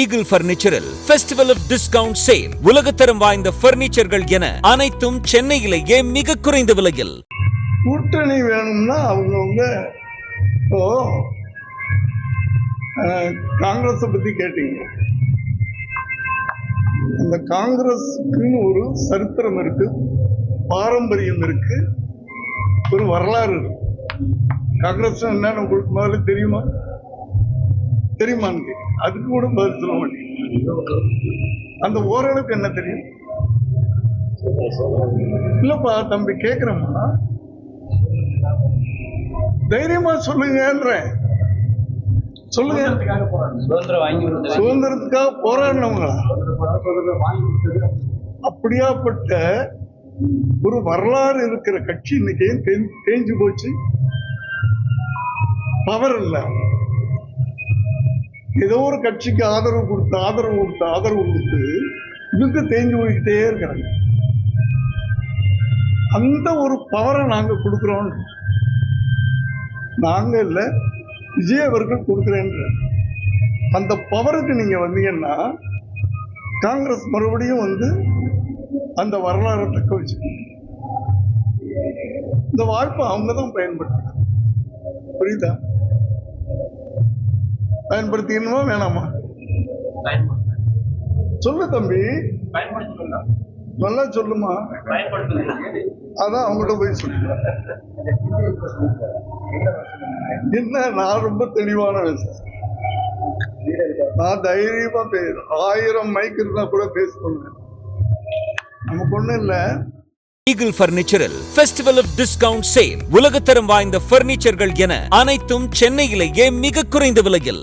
Eagle பர்னிச்சரில் festival of discount sale. உலகத்தரம் வாய்ந்த பர்னிச்சர்கள் என அனைத்தும் சென்னையிலேயே மிக குறைந்த விலையில். கூட்டணி வேணும்னா அவங்கவுங்க இப்போ காங்கிரஸை பத்தி கேட்டீங்க. அந்த காங்கிரஸுக்குன்னு ஒரு சரித்திரம் இருக்கு, பாரம்பரியம் இருக்கு, ஒரு வரலாறு இருக்கு. காங்கிரஸ் என்னன்னு உங்களுக்கு முதல்ல தெரியுமா? தெரியுமான்னு அதுக்கு கூட பதில் சொல்ல மாட்டேங்க. அந்த ஓரளவுக்கு என்ன தெரியும்? இல்லப்பா தம்பி கேக்குறோம்னா தைரியமா சொல்லுங்கன்ற. சொல்லுங்க. சுதந்திரத்துக்காக போராடினவங்களா? அப்படியாப்பட்ட ஒரு வரலாறு இருக்கிற கட்சி இன்னைக்கு தேஞ்சு போச்சு. பவர் இல்ல. ஏதோ ஒரு கட்சிக்கு ஆதரவு கொடுத்து இதுக்கு தேஞ்சு போய்கிட்டே இருக்கிறாங்க. அந்த ஒரு பவரை நாங்க கொடுக்கிறோம். நாங்க இல்ல, விஜய் அவர்கள் கொடுக்கிறேன்ற அந்த பவருக்கு நீங்க வந்தீங்கன்னா காங்கிரஸ் மறுபடியும் அந்த வரலாறை தக்க வச்சுக்கணும். இந்த வாய்ப்பை அவங்க தான் பயன்படுத்தணும். புரியுதா? பயன்படுத்திக்கணுமா வேணாமா? சொல்லு தம்பி, நல்லா சொல்லுமா. அதான் அவங்கள்ட்ட போய் சொல்லு. என்ன, நான் ரொம்ப தெளிவான விஷயம். நான் தைரியமா பேசுறேன். 1000 மைக் இருந்தா கூட பேசுவேன். நமக்கு ஒண்ணும் இல்ல. ஈகிள் பர்னிச்சரில் ஃபெஸ்டிவல் ஆஃப் டிஸ்கவுண்ட் சேல். உலகத்தரம் வாய்ந்த பர்னிச்சர்கள் என அனைத்தும் சென்னையிலேயே மிக குறைந்த விலையில்.